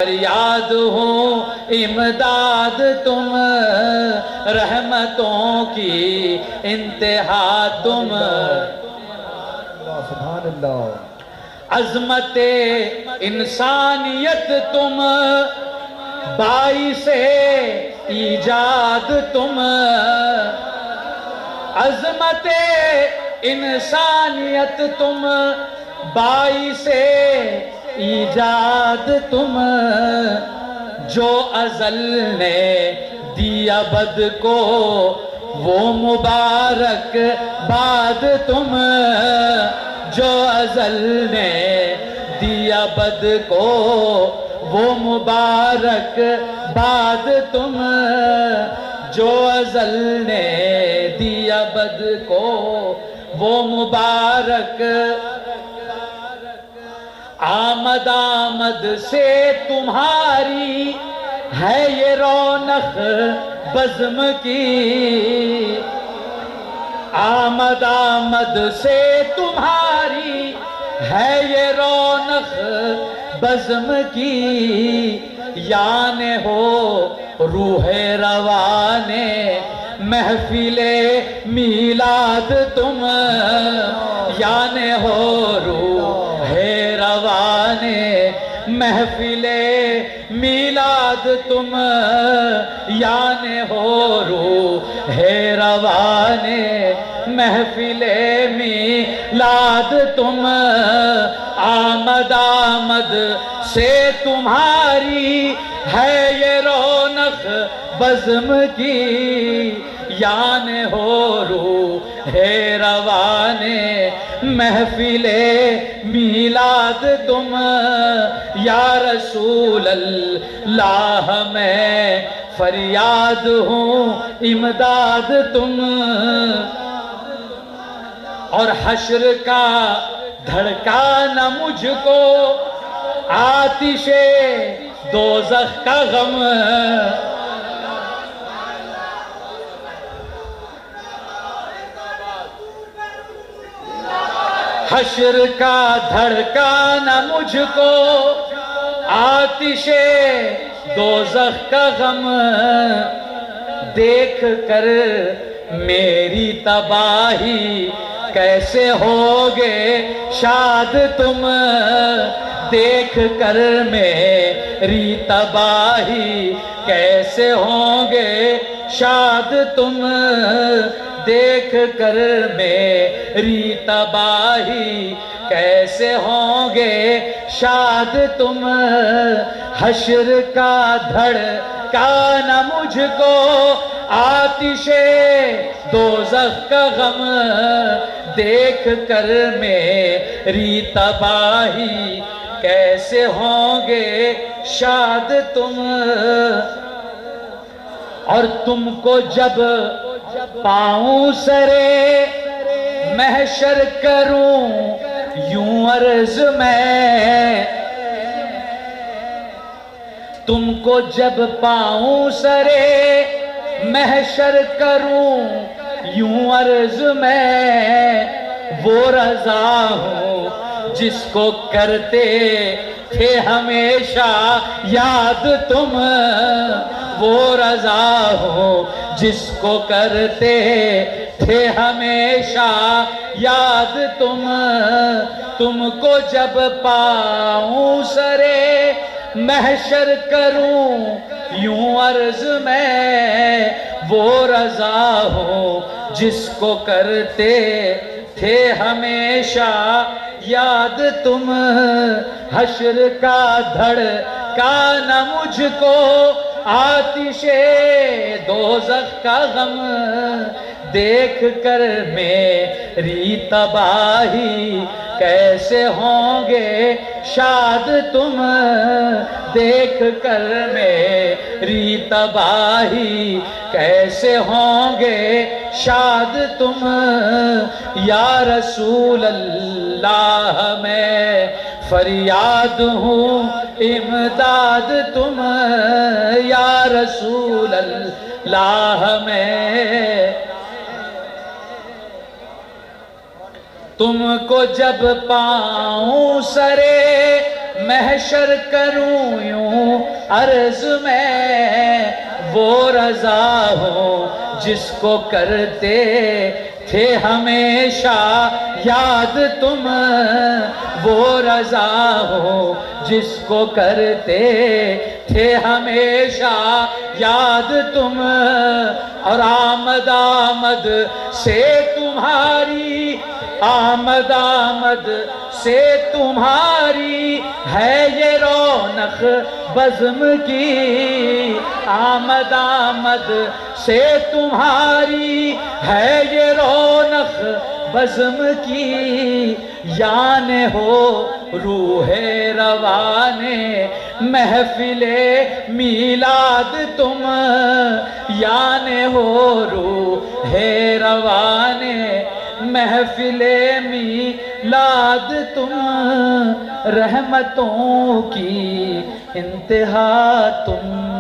فریاد ہوں امداد تم، رحمتوں کی انتہا تم، سبحان اللہ، عظمت انسانیت تم، باعث ایجاد تم، عظمت انسانیت تم، باعث ایجاد تم، جو ازل نے دی ابد کو وہ مبارک باد تم، جو ازل نے دی ابد کو وہ مبارک باد تم، جو ازل نے دی ابد کو وہ مبارک، آمد آمد سے تمہاری ہے یہ رونق بزم کی، آمد آمد سے تمہاری ہے یہ رونق بزم کی، یعنی ہو روح روانے محفل میلاد تم، یعنی ہو روح روانے محفل میلاد تم، یعنی ہو روح روانے محفل میلاد تم، آمد آمد سے تمہاری ہے یہ رونق بزم کی، یعنی ہو روح روانے محفل میلاد تم، یا رسول اللہ میں فریاد ہوں امداد تم، اور حشر کا دھڑکانا مجھ کو آتش دوزخ کا غم، حشر کا دھڑکانا مجھ کو آتش دوزخ کا غم، دیکھ کر میری تباہی کیسے ہوگے شاد تم، دیکھ کر میری تباہی کیسے ہوں گے شاد تم، دیکھ کر میری تباہی کیسے ہوں گے شاد تم، حشر کا دھڑکانا مجھ کو آتش دوزخ کا غم، دیکھ کر میری تباہی کیسے ہوں گے شاد تم، اور تم کو جب پاؤں سرے محشر کروں یوں عرض میں، تم کو جب پاؤں سرے محشر کروں یوں عرض میں، وہ رضا ہوں جس کو کرتے تھے ہمیشہ یاد تم، وہ رضا ہوں جس کو کرتے تھے ہمیشہ یاد تم، تم کو جب پاؤں سرے محشر کروں یوں عرض میں، وہ رضا ہوں جس کو کرتے تھے ہمیشہ یاد تم، حشر کا دھڑکانا مجھ کو آتش دوزخ کا غم، دیکھ کر میری تباہی کیسے ہوں گے شاد تم، دیکھ کر میری تباہی کیسے ہوں گے شاد تم، یا رسول اللہ میں فریاد ہوں امداد تم، یا رسول اللہ میں تم کو جب پاؤں سرے محشر کروں یوں عرض میں وہ رضا ہو جس کو کرتے تھے ہمیشہ یاد تم، وہ رضا ہو جس کو کرتے تھے ہمیشہ یاد تم، اور آمد آمد سے تمہاری، آمد آمد سے تمہاری ہے یہ رونق بزم کی، آمد آمد سے تمہاری ہے یہ رونق بزم کی، یعنی ہو روح روانے محفل میلاد تم، یعنی ہو روح روانے محفل میلاد تم، رحمتوں کی انتہا تم